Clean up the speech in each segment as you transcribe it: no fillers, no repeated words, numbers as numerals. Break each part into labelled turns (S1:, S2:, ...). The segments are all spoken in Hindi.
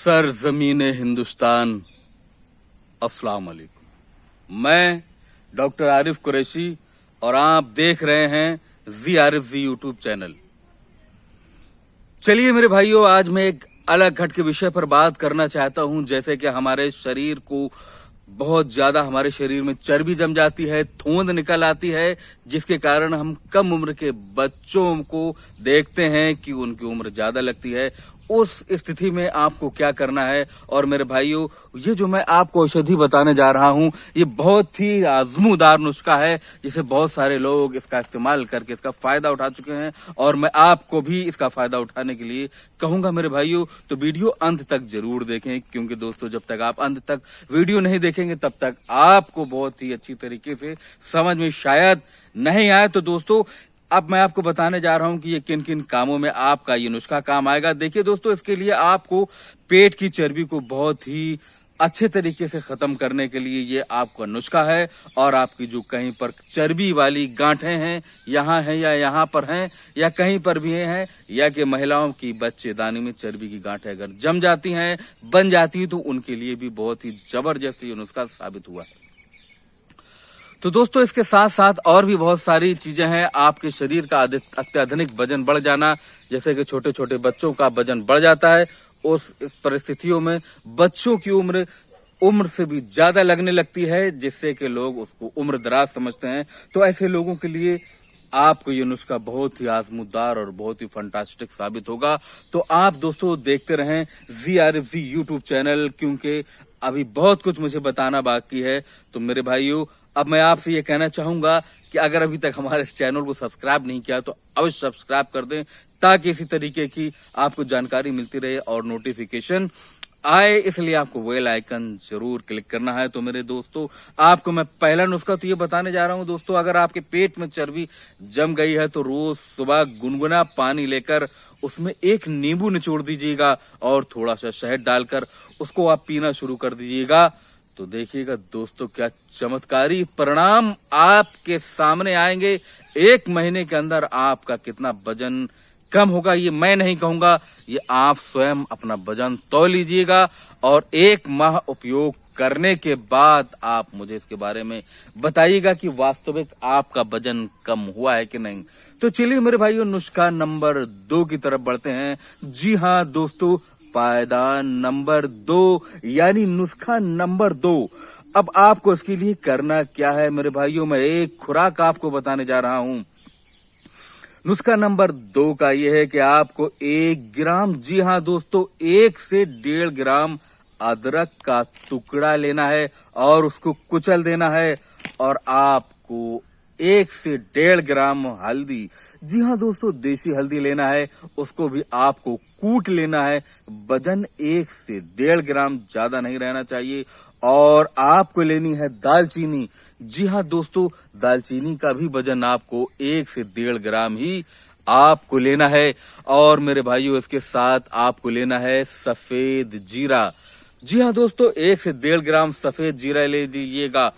S1: सरजमीने हिंदुस्तान, अस्सलाम वालेकुम। मैं डॉक्टर आरिफ कुरैशी और आप देख रहे हैं जी आरिफ जी यूट्यूब चैनल। चलिए मेरे भाइयों, आज मैं एक अलग घट के विषय पर बात करना चाहता हूं। जैसे कि हमारे शरीर को बहुत ज्यादा हमारे शरीर में चर्बी जम जाती है, थोंद निकल आती है, जिसके कारण हम कम उम्र के बच्चों को देखते हैं कि उनकी उम्र ज्यादा लगती है। उस स्थिति में आपको क्या करना है? और मेरे भाइयों, ये जो मैं आपको औषधि बताने जा रहा हूं, ये बहुत ही आजमूदार नुस्खा है, जिसे बहुत सारे लोग इसका इस्तेमाल करके इसका फायदा उठा चुके हैं, और मैं आपको भी इसका फायदा उठाने के लिए कहूंगा मेरे भाइयों। तो वीडियो अंत तक जरूर देखें, क्योंकि दोस्तों जब तक आप अंत तक वीडियो नहीं देखेंगे तब तक आपको बहुत ही अच्छी तरीके से समझ में शायद नहीं आए। तो दोस्तों, अब मैं आपको बताने जा रहा हूं कि ये किन किन कामों में आपका ये नुस्खा काम आएगा। देखिए दोस्तों, इसके लिए आपको पेट की चर्बी को बहुत ही अच्छे तरीके से खत्म करने के लिए ये आपका नुस्खा है। और आपकी जो कहीं पर चर्बी वाली गांठें हैं, यहाँ हैं या यहाँ पर हैं या कहीं पर भी हैं, या कि महिलाओं की बच्चेदानी में चर्बी की गांठें अगर जम जाती हैं, बन जाती हैं, तो उनके लिए भी बहुत ही जबरदस्त ये नुस्खा साबित हुआ है। तो दोस्तों, इसके साथ साथ और भी बहुत सारी चीजें हैं। आपके शरीर का अत्यधिक वजन बढ़ जाना, जैसे कि छोटे छोटे बच्चों का वजन बढ़ जाता है, उस परिस्थितियों में बच्चों की उम्र से भी ज्यादा लगने लगती है, जिससे कि लोग उसको उम्र दराज समझते हैं। तो ऐसे लोगों के लिए आपको ये नुस्खा बहुत ही आजमूदार और बहुत ही फंटास्टिक साबित होगा। तो आप दोस्तों देखते रहें जी आरिफ जी यूट्यूब चैनल, क्योंकि अभी बहुत कुछ मुझे बताना बाकी है। तो मेरे भाइयों, अब मैं आपसे ये कहना चाहूंगा कि अगर अभी तक हमारे चैनल को सब्सक्राइब नहीं किया तो अवश्य सब्सक्राइब कर दें, ताकि इसी तरीके की आपको जानकारी मिलती रहे और नोटिफिकेशन आए। इसलिए आपको बेल आइकन जरूर क्लिक करना है। तो मेरे दोस्तों, आपको मैं पहला नुस्खा तो ये बताने जा रहा हूं दोस्तों, अगर आपके पेट में चर्बी जम गई है तो रोज सुबह गुनगुना पानी लेकर उसमें एक नींबू निचोड़ दीजिएगा और थोड़ा सा शहद डालकर उसको आप पीना शुरू कर दीजिएगा। तो देखिएगा दोस्तों, क्या चमत्कारी परिणाम आपके सामने आएंगे। 1 महीने के अंदर आपका कितना वजन कम होगा ये मैं नहीं कहूंगा, ये आप स्वयं अपना वजन तौल लीजिएगा, और 1 माह उपयोग करने के बाद आप मुझे इसके बारे में बताइएगा कि वास्तविक आपका वजन कम हुआ है कि नहीं। तो चलिए मेरे भाइयों, नुस्खा नंबर 2 की तरफ बढ़ते हैं। जी हाँ दोस्तों, पायदान नंबर 2 यानी नुस्खा नंबर 2। अब आपको इसके लिए करना क्या है मेरे भाइयों, मैं एक खुराक आपको बताने जा रहा हूं। नुस्खा नंबर 2 का यह है कि आपको 1 ग्राम, जी हाँ दोस्तों, 1 से 1.5 ग्राम अदरक का टुकड़ा लेना है और उसको कुचल देना है। और आपको 1 से 1.5 ग्राम हल्दी, जी हाँ दोस्तों, देसी हल्दी लेना है, उसको भी आपको कूट लेना है। वजन 1 से 1.5 ग्राम, ज्यादा नहीं रहना चाहिए। और आपको लेनी है दालचीनी, जी हाँ दोस्तों, दालचीनी का भी वजन आपको 1 से 1.5 ग्राम ही आपको लेना है। और मेरे भाइयों, इसके साथ आपको लेना है सफेद जीरा, जी हाँ दोस्तों, 1 से 1.5 ग्राम सफेद जीरा ले लीजिएगा।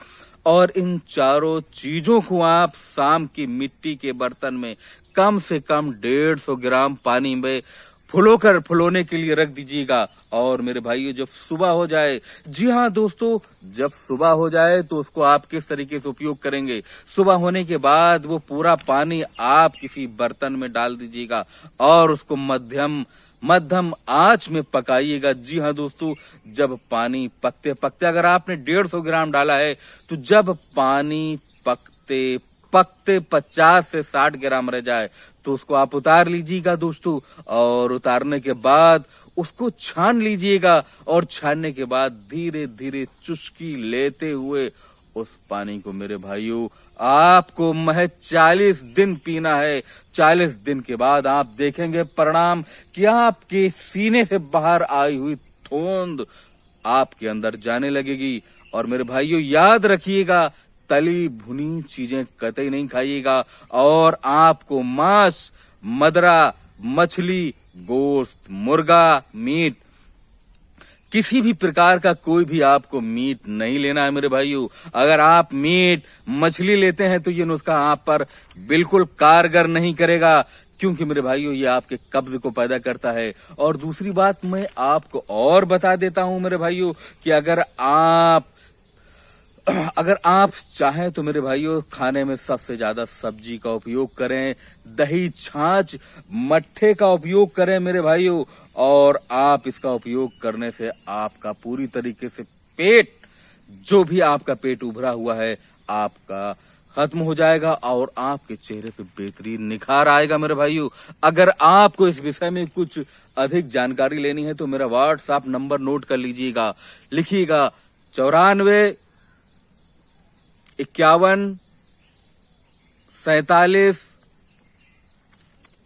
S1: और इन चारों चीजों को आप शाम की मिट्टी के बर्तन में कम से कम 150 ग्राम पानी में फुलोने के लिए रख दीजिएगा। और मेरे भाइयों, जब सुबह हो जाए, जी हाँ दोस्तों, जब सुबह हो जाए तो उसको आप किस तरीके से उपयोग करेंगे, सुबह होने के बाद वो पूरा पानी आप किसी बर्तन में डाल दीजिएगा और उसको मध्यम आंच में पकाइएगा। जी हाँ दोस्तों, जब पानी पकते पकते अगर आपने 150 ग्राम डाला है, तो जब पानी पकते 50 से 60 ग्राम रह जाए तो उसको आप उतार लीजिएगा दोस्तों। और उतारने के बाद उसको छान लीजिएगा, और छानने के बाद धीरे धीरे चुस्की लेते हुए उस पानी को मेरे भाइयों आपको महज 40 दिन पीना है। 40 दिन के बाद आप देखेंगे परिणाम कि आपके सीने से बाहर आई हुई थोंद आपके अंदर जाने लगेगी। और मेरे भाइयों, याद रखिएगा, तली भुनी चीजें कतई नहीं खाइएगा। और आपको मांस, मदरा, मछली, गोश्त, मुर्गा, मीट, किसी भी प्रकार का कोई भी आपको मीट नहीं लेना है मेरे भाइयों। अगर आप मीट, मछली लेते हैं तो ये नुस्खा आप पर बिल्कुल कारगर नहीं करेगा, क्योंकि मेरे भाइयों ये आपके कब्ज को पैदा करता है। और दूसरी बात मैं आपको और बता देता हूं मेरे भाइयों कि अगर आप चाहें तो मेरे भाइयों खाने में सबसे ज्यादा सब्जी का उपयोग करें, दही, छाछ, मट्ठे का उपयोग करें मेरे भाइयों। और आप इसका उपयोग करने से आपका पूरी तरीके से पेट, जो भी आपका पेट उभरा हुआ है, आपका खत्म हो जाएगा और आपके चेहरे पे बेहतरीन निखार आएगा मेरे भाइयों। अगर आपको इस विषय में कुछ अधिक जानकारी लेनी है तो मेरा व्हाट्सएप नंबर नोट कर लीजिएगा, लिखिएगा 94 51 47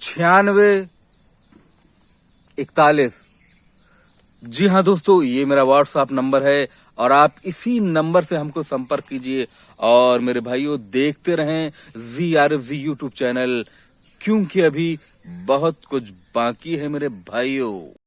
S1: 96 41। जी हाँ दोस्तों, ये मेरा व्हाट्सएप नंबर है और आप इसी नंबर से हमको संपर्क कीजिए। और मेरे भाइयों देखते रहें ZRFZ यूट्यूब चैनल, क्योंकि अभी बहुत कुछ बाकी है मेरे भाइयों।